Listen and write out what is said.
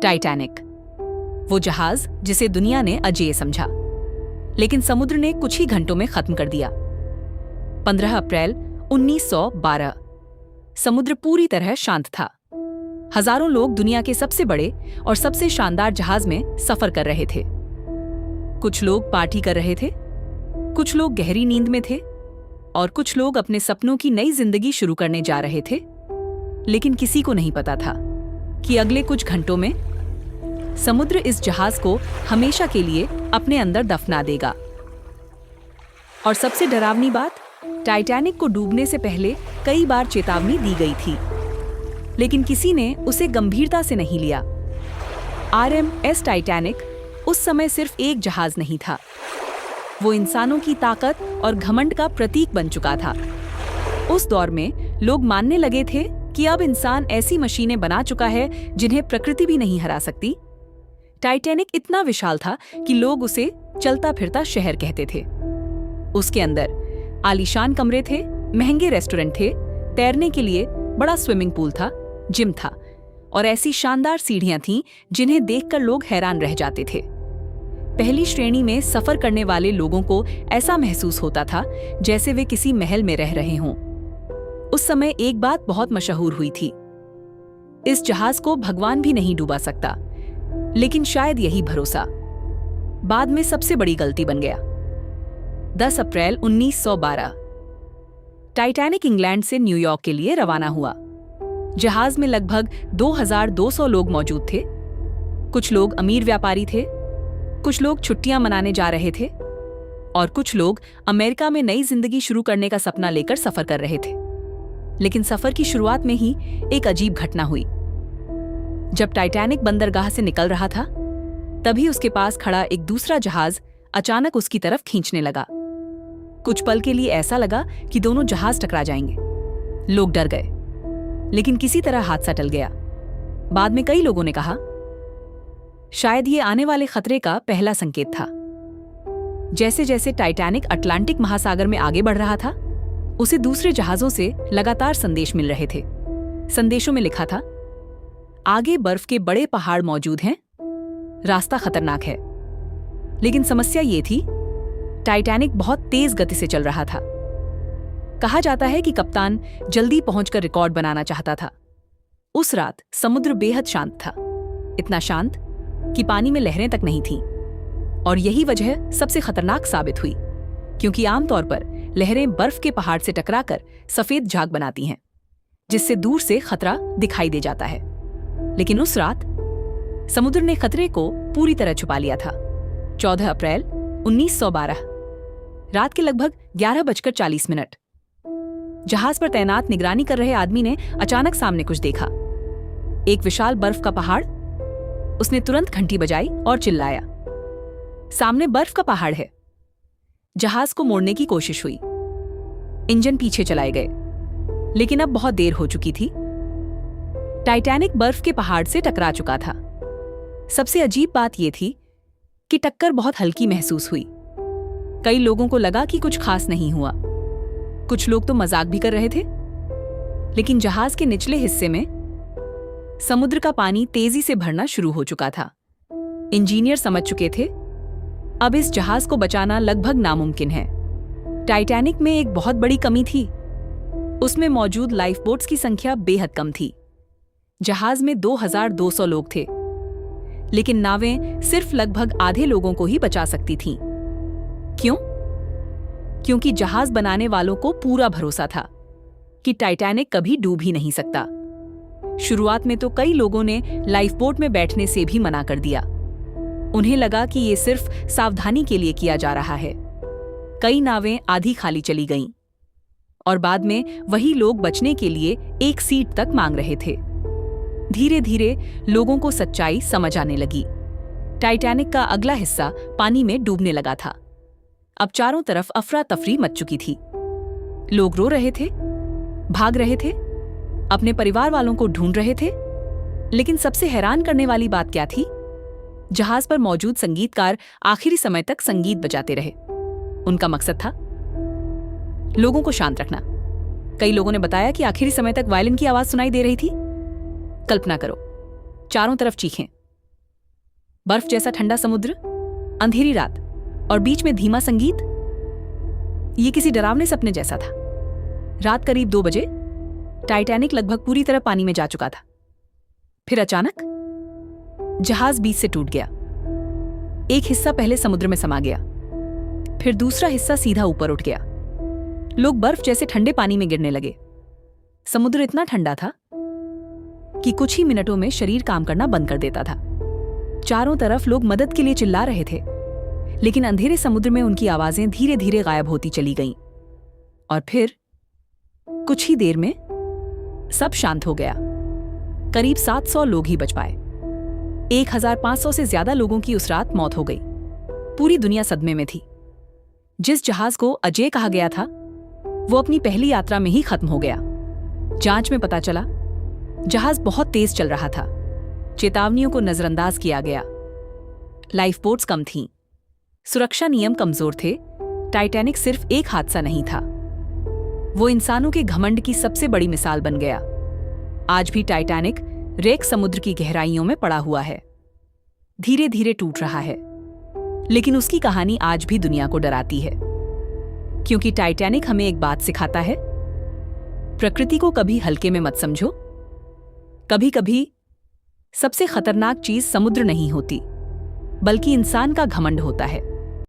Titanic, वो जहाज जिसे दुनिया ने अजेय समझा, लेकिन समुद्र ने कुछ ही घंटों में खत्म कर दिया। 15 अप्रैल 1912 समुद्र पूरी तरह शांत था। हजारों लोग दुनिया के सबसे बड़े और सबसे शानदार जहाज में सफर कर रहे थे। कुछ लोग पार्टी कर रहे थे, कुछ लोग गहरी नींद में थे और कुछ लोग अपने सपनों की नई जिंदगी शुरू करने जा रहे थे। लेकिन किसी को नहीं पता था कि अगले कुछ घंटों में समुद्र इस जहाज को हमेशा के लिए अपने अंदर दफना देगा। और सबसे डरावनी बात, टाइटैनिक को डूबने से पहले कई बार चेतावनी दी गई थी, लेकिन किसी ने उसे गंभीरता से नहीं लिया। RMS टाइटैनिक उस समय सिर्फ एक जहाज नहीं था, वो इंसानों की ताकत और घमंड का प्रतीक बन चुका था। उस दौर में लोग मानने लगे थे कि अब इंसान ऐसी मशीनें बना चुका है जिन्हें प्रकृति भी नहीं हरा सकती। टाइटैनिक इतना विशाल था कि लोग उसे चलता फिरता शहर कहते थे। उसके अंदर आलीशान कमरे थे, महंगे रेस्टोरेंट थे, तैरने के लिए बड़ा स्विमिंग पूल था, जिम था और ऐसी शानदार सीढ़ियां थीं जिन्हें देखकर लोग हैरान रह जाते थे। पहली श्रेणी में सफर करने वाले लोगों को ऐसा महसूस होता था जैसे वे किसी महल में रह रहे हों। उस समय एक बात बहुत मशहूर हुई थी, इस जहाज को भगवान भी नहीं डुबा सकता, लेकिन शायद यही भरोसा बाद में सबसे बड़ी गलती बन गया। 10 अप्रैल 1912 टाइटैनिक इंग्लैंड से न्यूयॉर्क के लिए रवाना हुआ। जहाज में लगभग 2200 लोग मौजूद थे। कुछ लोग अमीर व्यापारी थे, कुछ लोग छुट्टियां मनाने जा रहे थे और कुछ लोग अमेरिका में नई जिंदगी शुरू करने का सपना लेकर सफर कर रहे थे। लेकिन सफर की शुरुआत में ही एक अजीब घटना हुई। जब टाइटैनिक बंदरगाह से निकल रहा था, तभी उसके पास खड़ा एक दूसरा जहाज अचानक उसकी तरफ खींचने लगा। कुछ पल के लिए ऐसा लगा कि दोनों जहाज टकरा जाएंगे। लोग डर गए, लेकिन किसी तरह हादसा टल गया। बाद में कई लोगों ने कहा, शायद ये आने वाले खतरे का पहला संकेत था। जैसे जैसे टाइटैनिक अटलांटिक महासागर में आगे बढ़ रहा था, उसे दूसरे जहाजों से लगातार संदेश मिल रहे थे। संदेशों में लिखा था, आगे बर्फ के बड़े पहाड़ मौजूद हैं, रास्ता खतरनाक है। लेकिन समस्या ये थी, टाइटैनिक बहुत तेज गति से चल रहा था। कहा जाता है कि कप्तान जल्दी पहुंचकर रिकॉर्ड बनाना चाहता था। उस रात समुद्र बेहद शांत था, इतना शांत कि पानी में लहरें तक नहीं थीं। और यही वजह सबसे खतरनाक साबित हुई, क्योंकि आमतौर पर लहरें बर्फ के पहाड़ से टकराकर सफेद झाग बनाती हैं, जिससे दूर से खतरा दिखाई दे जाता है। लेकिन उस रात समुद्र ने खतरे को पूरी तरह छुपा लिया था। 14 अप्रैल 1912 रात के लगभग 11:40 जहाज पर तैनात निगरानी कर रहे आदमी ने अचानक सामने कुछ देखा, एक विशाल बर्फ का पहाड़। उसने तुरंत घंटी बजाई और चिल्लाया, सामने बर्फ का पहाड़ है। जहाज को मोड़ने की कोशिश हुई, इंजन पीछे चलाए गए, लेकिन अब बहुत देर हो चुकी थी। टाइटैनिक बर्फ के पहाड़ से टकरा चुका था। सबसे अजीब बात यह थी कि टक्कर बहुत हल्की महसूस हुई। कई लोगों को लगा कि कुछ खास नहीं हुआ। कुछ लोग तो मजाक भी कर रहे थे। लेकिन जहाज के निचले हिस्से में समुद्र का पानी तेजी से भरना शुरू हो चुका था। इंजीनियर समझ चुके थे, अब इस जहाज को बचाना लगभग नामुमकिन है। टाइटैनिक में एक बहुत बड़ी कमी थी, उसमें मौजूद लाइफ बोट्स की संख्या बेहद कम थी। जहाज में 2200 लोग थे, लेकिन नावें सिर्फ लगभग आधे लोगों को ही बचा सकती थीं। क्यों? क्योंकि जहाज बनाने वालों को पूरा भरोसा था कि टाइटैनिक कभी डूब ही नहीं सकता। शुरुआत में तो कई लोगों ने लाइफ बोट में बैठने से भी मना कर दिया। उन्हें लगा कि ये सिर्फ सावधानी के लिए किया जा रहा है। कई नावें आधी खाली चली गईं और बाद में वही लोग बचने के लिए एक सीट तक मांग रहे थे। धीरे धीरे लोगों को सच्चाई समझ आने लगी। टाइटैनिक का अगला हिस्सा पानी में डूबने लगा था। अब चारों तरफ अफरा तफरी मच चुकी थी। लोग रो रहे थे, भाग रहे थे, अपने परिवार वालों को ढूंढ रहे थे। लेकिन सबसे हैरान करने वाली बात क्या थी? जहाज पर मौजूद संगीतकार आखिरी समय तक संगीत बजाते रहे। उनका मकसद था लोगों को शांत रखना। कई लोगों ने बताया कि आखिरी समय तक वायलिन की आवाज सुनाई दे रही थी। कल्पना करो, चारों तरफ चीखें, बर्फ जैसा ठंडा समुद्र, अंधेरी रात और बीच में धीमा संगीत। ये किसी डरावने सपने जैसा था। रात करीब 2 बजे टाइटैनिक लगभग पूरी तरह पानी में जा चुका था। फिर अचानक जहाज बीच से टूट गया। एक हिस्सा पहले समुद्र में समा गया, फिर दूसरा हिस्सा सीधा ऊपर उठ गया। लोग बर्फ जैसे ठंडे पानी में गिरने लगे। समुद्र इतना ठंडा था कि कुछ ही मिनटों में शरीर काम करना बंद कर देता था। चारों तरफ लोग मदद के लिए चिल्ला रहे थे, लेकिन अंधेरे समुद्र में उनकी आवाजें धीरे धीरे गायब होती चली गईं। और फिर कुछ ही देर में सब शांत हो गया। करीब 700 लोग ही बच पाए। 1500 से ज्यादा लोगों की उस रात मौत हो गई। पूरी दुनिया सदमे में थी। जिस जहाज को अजय कहा गया था, वो अपनी पहली यात्रा में ही खत्म हो गया। जांच में पता चला जहाज बहुत तेज चल रहा था। चेतावनियों को नजरअंदाज किया गया। लाइफ बोट्स कम थीं। सुरक्षा नियम कमजोर थे। टाइटैनिक सिर्फ एक हादसा नहीं था, वो इंसानों के घमंड की सबसे बड़ी मिसाल बन गया। आज भी टाइटैनिक रेक समुद्र की गहराइयों में पड़ा हुआ है, धीरे धीरे टूट रहा है। लेकिन उसकी कहानी आज भी दुनिया को डराती है, क्योंकि टाइटैनिक हमें एक बात सिखाता है, प्रकृति को कभी हल्के में मत समझो। कभी कभी सबसे खतरनाक चीज समुद्र नहीं होती, बल्कि इंसान का घमंड होता है।